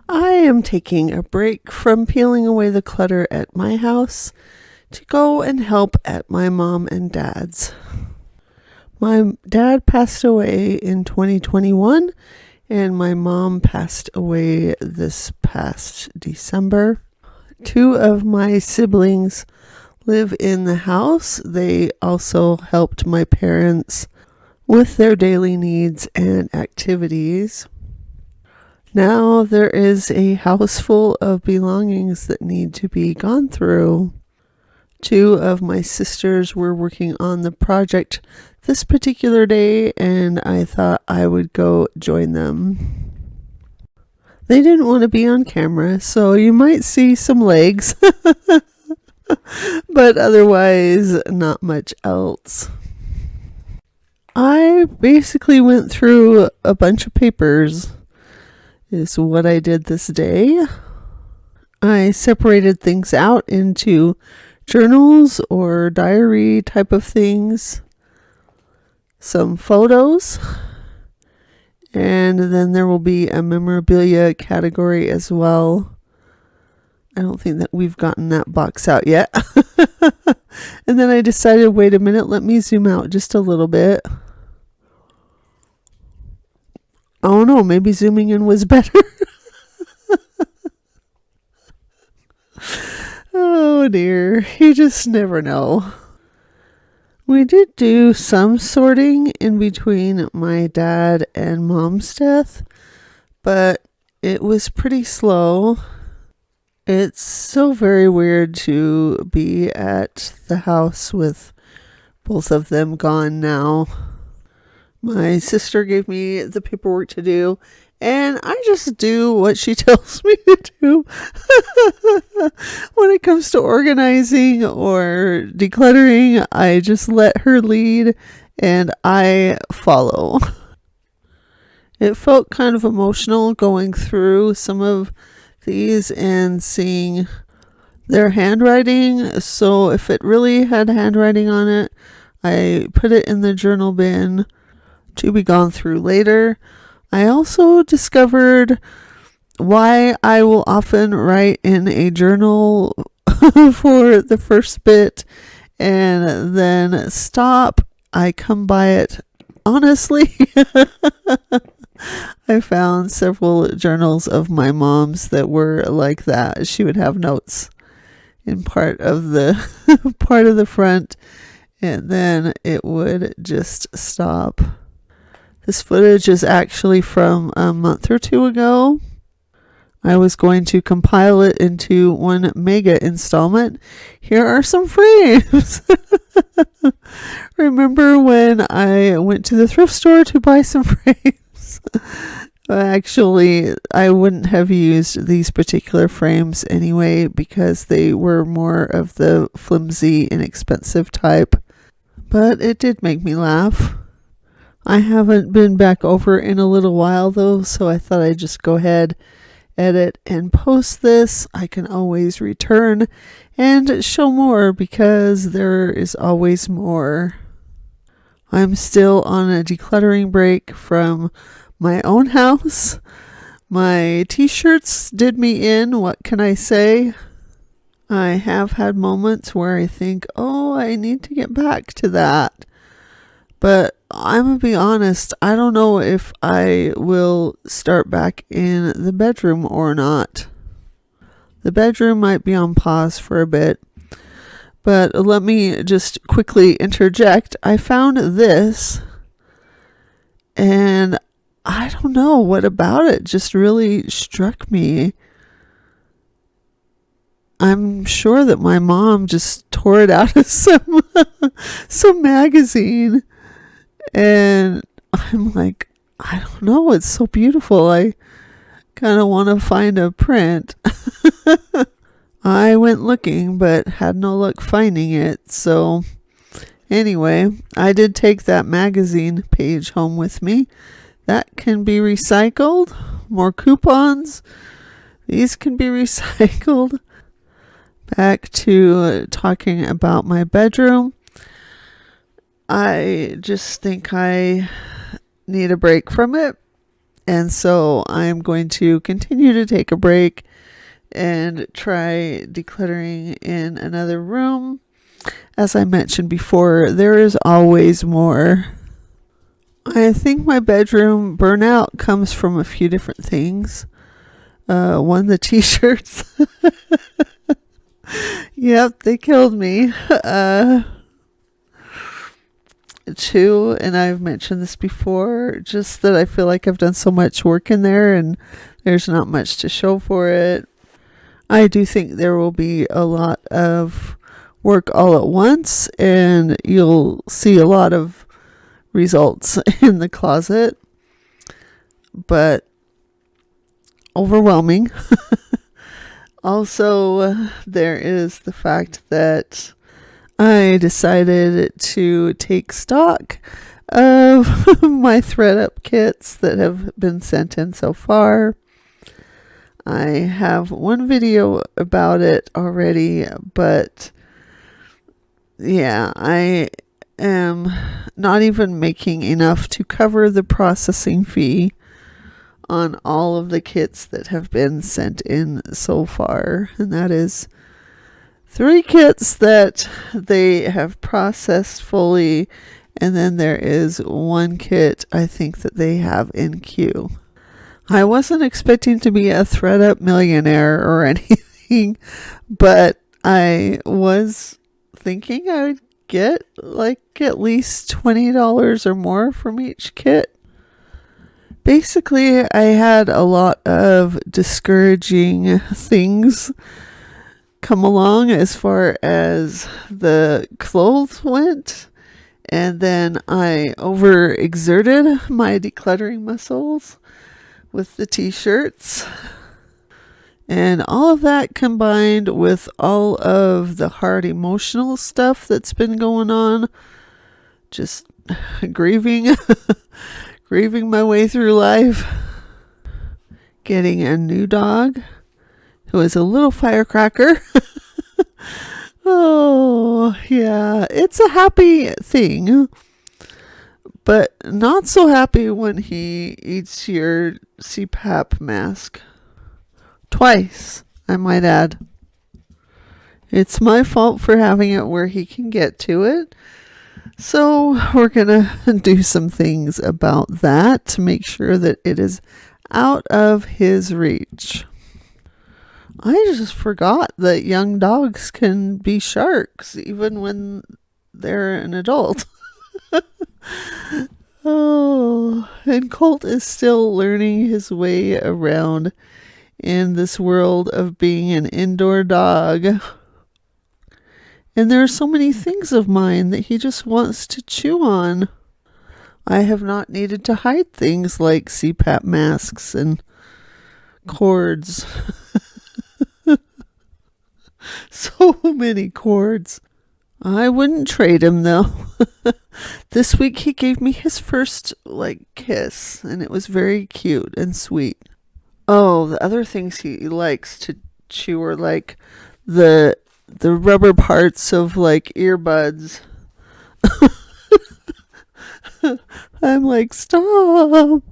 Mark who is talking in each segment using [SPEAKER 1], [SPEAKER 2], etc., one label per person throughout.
[SPEAKER 1] I am taking a break from peeling away the clutter at my house to go and help at my mom and dad's. My dad passed away in 2021 and my mom passed away this past December. Two of my siblings live in the house. They also helped my parents with their daily needs and activities. Now there is a house full of belongings that need to be gone through. Two of my sisters were working on the project this particular day, and I thought I would go join them. They didn't want to be on camera, so you might see some legs, but otherwise not much else. I basically went through a bunch of papers is what I did this day. I separated things out into journals or diary type of things, some photos, and then there will be a memorabilia category as well. I don't think that we've gotten that box out yet. And then I decided, wait a minute, let me zoom out just a little bit. Oh no, maybe zooming in was better. Oh dear, you just never know. We did do some sorting in between my dad and mom's death, but it was pretty slow. It's so very weird to be at the house with both of them gone now. My sister gave me the paperwork to do, and I just do what she tells me to do. When it comes to organizing or decluttering, I just let her lead and I follow. It felt kind of emotional going through some of these and seeing their handwriting. So if it really had handwriting on it, I put it in the journal bin to be gone through later. I also discovered why I will often write in a journal for the first bit and then stop. I come by it honestly. I found several journals of my mom's that were like that. She would have notes in part of the front, and then it would just stop. This footage is actually from a month or two ago. I was going to compile it into one mega installment. Here are some frames. Remember when I went to the thrift store to buy some frames? Actually, I wouldn't have used these particular frames anyway because they were more of the flimsy, inexpensive type. But it did make me laugh. I haven't been back over in a little while though, so I thought I'd just go ahead, edit, and post this. I can always return and show more because there is always more. I'm still on a decluttering break from my own house. My t-shirts did me in, what can I say? I have had moments where I think, oh, I need to get back to that. But I'm going to be honest, I don't know if I will start back in the bedroom or not. The bedroom might be on pause for a bit. But let me just quickly interject. I found this, and I don't know what about it just really struck me. I'm sure that my mom just tore it out of some magazine. And I'm like, I don't know, it's so beautiful. I kind of want to find a print. I went looking, but had no luck finding it. So anyway, I did take that magazine page home with me. That can be recycled. More coupons. These can be recycled. Back to talking about my bedroom. I just think I need a break from it. And so I'm going to continue to take a break and try decluttering in another room. As I mentioned before, there is always more. I think my bedroom burnout comes from a few different things. One, the t-shirts. Yep, they killed me. Two, and I've mentioned this before, just that I feel like I've done so much work in there and there's not much to show for it. I do think there will be a lot of work all at once and you'll see a lot of results in the closet, but overwhelming. Also, there is the fact that I decided to take stock of my thread up kits that have been sent in so far. I have one video about it already, but yeah, I am not even making enough to cover the processing fee on all of the kits that have been sent in so far. And that is 3 kits that they have processed fully. And then there is 1 kit I think that they have in queue. I wasn't expecting to be a thread up millionaire or anything, but I was thinking I would get like at least $20 or more from each kit. Basically, I had a lot of discouraging things come along as far as the clothes went, and then I overexerted my decluttering muscles with the t-shirts. And all of that combined with all of the hard emotional stuff that's been going on, just grieving my way through life, getting a new dog who is a little firecracker. Oh, yeah, it's a happy thing, but not so happy when he eats your CPAP mask. Twice, I might add. It's my fault for having it where he can get to it. So we're going to do some things about that to make sure that it is out of his reach. I just forgot that young dogs can be sharks even when they're an adult. Oh, and Colt is still learning his way around in this world of being an indoor dog. And there are so many things of mine that he just wants to chew on. I have not needed to hide things like CPAP masks and cords. So many cords. I wouldn't trade him though. This week he gave me his first kiss, and it was very cute and sweet. Oh, the other things he likes to chew are like the rubber parts of earbuds. I'm like, stop.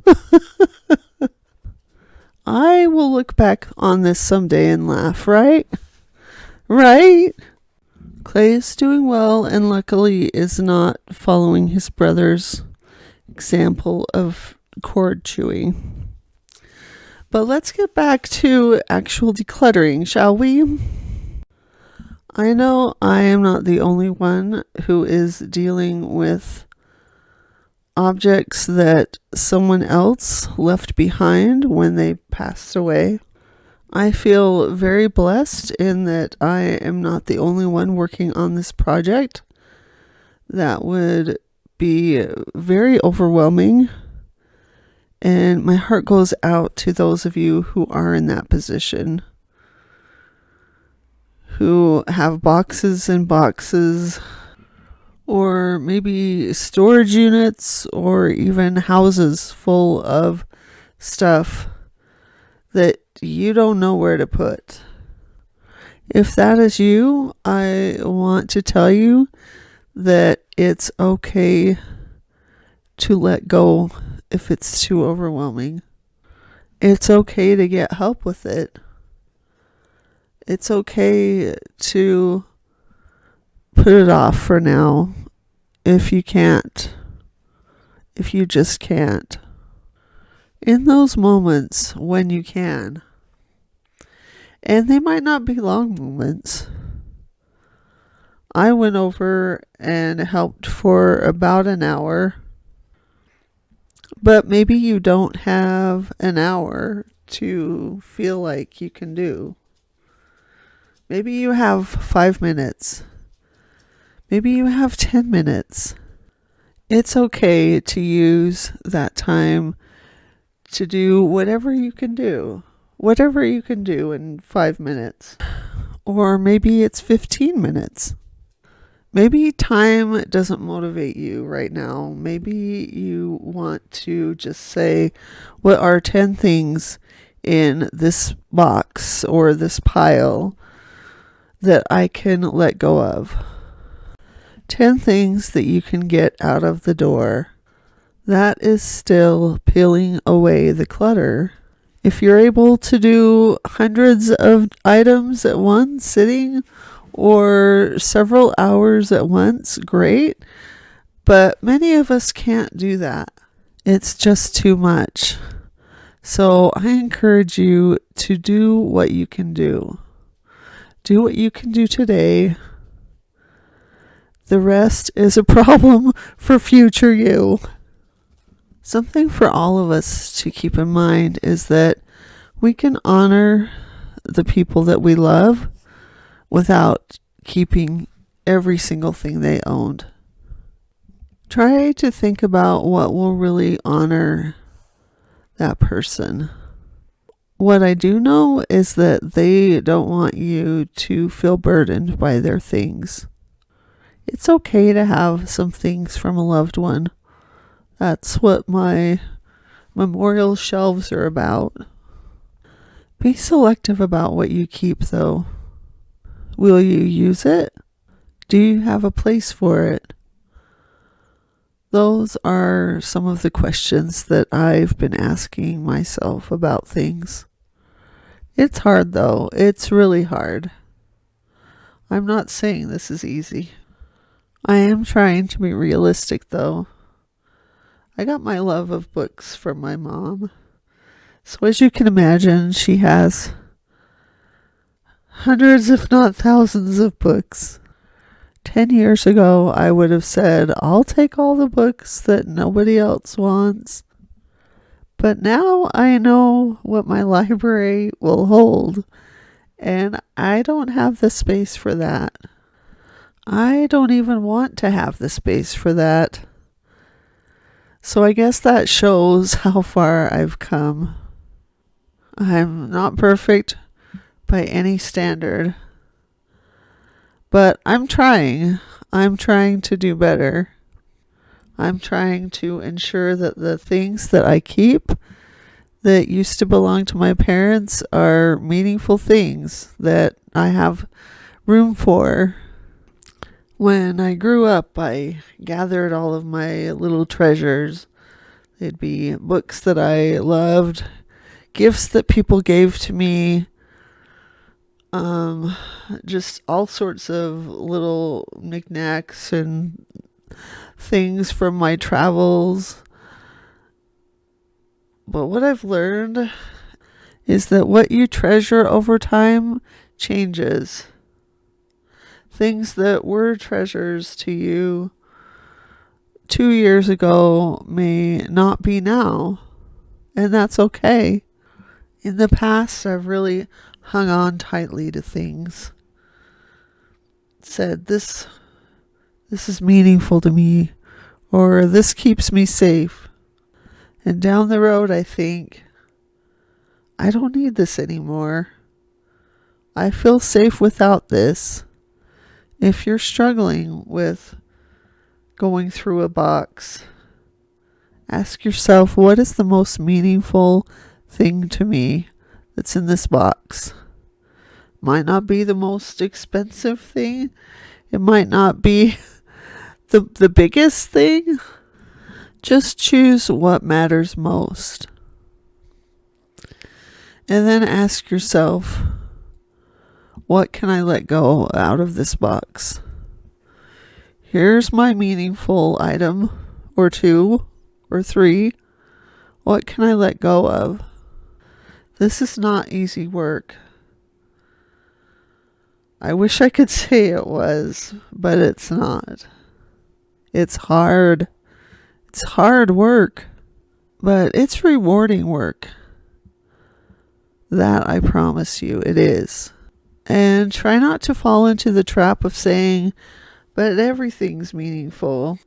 [SPEAKER 1] I will look back on this someday and laugh, right? Right? Clay is doing well and luckily is not following his brother's example of cord chewing. But let's get back to actual decluttering, shall we? I know I am not the only one who is dealing with objects that someone else left behind when they passed away. I feel very blessed in that I am not the only one working on this project. That would be very overwhelming. And my heart goes out to those of you who are in that position, who have boxes and boxes, or maybe storage units, or even houses full of stuff that you don't know where to put. If that is you, I want to tell you that it's okay to let go if it's too overwhelming. It's okay to get help with it. It's okay to put it off for now if you can't, if you just can't. In those moments when you can, and they might not be long moments. I went over and helped for about an hour, but maybe you don't have an hour to feel like you can do. Maybe you have 5 minutes. Maybe you have 10 minutes. It's okay to use that time to do whatever you can do. Whatever you can do in 5 minutes. Or maybe it's 15 minutes. Maybe time doesn't motivate you right now. Maybe you want to just say, what are 10 things in this box or this pile that I can let go of? 10 things that you can get out of the door. That is still peeling away the clutter. If you're able to do hundreds of items at one sitting or several hours at once, great. But many of us can't do that. It's just too much. So I encourage you to do what you can do. Do what you can do today. The rest is a problem for future you. Something for all of us to keep in mind is that we can honor the people that we love without keeping every single thing they owned. Try to think about what will really honor that person. What I do know is that they don't want you to feel burdened by their things. It's okay to have some things from a loved one. That's what my memorial shelves are about. Be selective about what you keep, though. Will you use it? Do you have a place for it? Those are some of the questions that I've been asking myself about things. It's hard, though. It's really hard. I'm not saying this is easy. I am trying to be realistic, though. I got my love of books from my mom. So as you can imagine, she has hundreds, if not thousands, of books. 10 years ago, I would have said, I'll take all the books that nobody else wants. But now I know what my library will hold, and I don't have the space for that. I don't even want to have the space for that. So I guess that shows how far I've come. I'm not perfect by any standard, but I'm trying. I'm trying to do better. I'm trying to ensure that the things that I keep that used to belong to my parents are meaningful things that I have room for. When I grew up, I gathered all of my little treasures. They'd be books that I loved, gifts that people gave to me, just all sorts of little knickknacks and things from my travels. But what I've learned is that what you treasure over time changes. Things that were treasures to you 2 years ago may not be now, and that's okay. In the past, I've really hung on tightly to things. Said, this is meaningful to me, or this keeps me safe. And down the road, I think, I don't need this anymore. I feel safe without this. If you're struggling with going through a box, ask yourself, what is the most meaningful thing to me that's in this box? Might not be the most expensive thing. It might not be the biggest thing. Just choose what matters most. And then ask yourself, what can I let go out of this box? Here's my meaningful item, or 2, or 3. What can I let go of? This is not easy work. I wish I could say it was, but it's not. It's hard. It's hard work, but it's rewarding work. That I promise you it is. And try not to fall into the trap of saying, but everything's meaningful.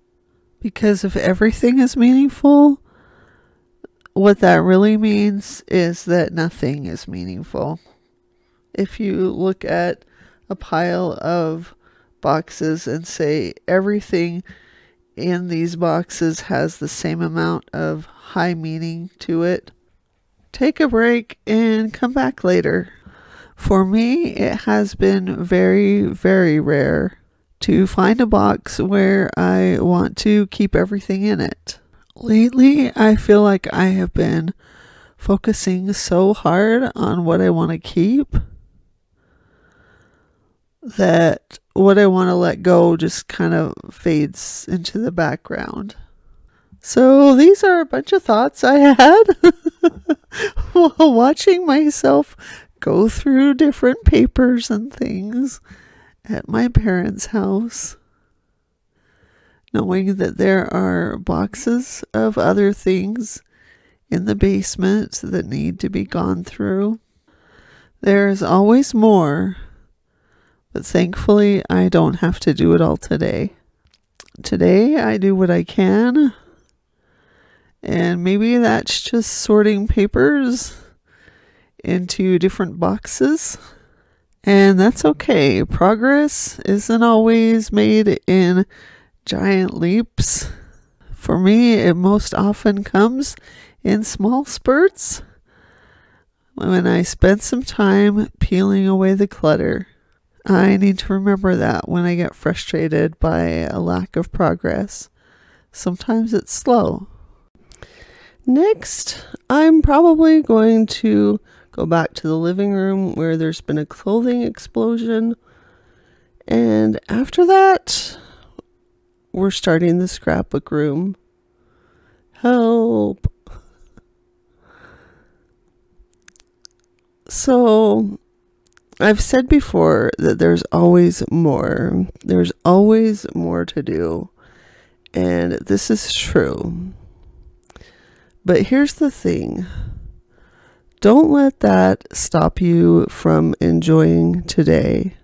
[SPEAKER 1] Because if everything is meaningful, what that really means is that nothing is meaningful. If you look at a pile of boxes and say everything in these boxes has the same amount of high meaning to it, take a break and come back later. For me, it has been very, very rare to find a box where I want to keep everything in it. Lately, I feel like I have been focusing so hard on what I want to keep that what I want to let go just kind of fades into the background. So these are a bunch of thoughts I had while watching myself go through different papers and things at my parents' house, knowing that there are boxes of other things in the basement that need to be gone through. There's always more, but thankfully I don't have to do it all today. Today I do what I can, and maybe that's just sorting papers into different boxes. And that's okay. Progress isn't always made in giant leaps. For me, it most often comes in small spurts when I spend some time peeling away the clutter. I need to remember that when I get frustrated by a lack of progress. Sometimes it's slow. Next, I'm probably going to go back to the living room where there's been a clothing explosion. And after that, we're starting the scrapbook room. Help. So, I've said before that there's always more. There's always more to do. And this is true. But here's the thing. Don't let that stop you from enjoying today.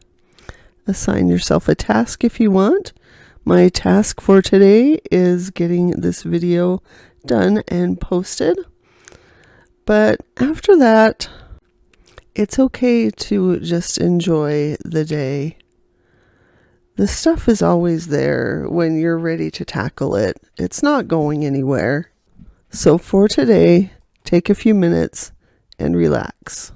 [SPEAKER 1] Assign yourself a task if you want. My task for today is getting this video done and posted. But after that, it's okay to just enjoy the day. The stuff is always there when you're ready to tackle it. It's not going anywhere. So for today, take a few minutes and relax.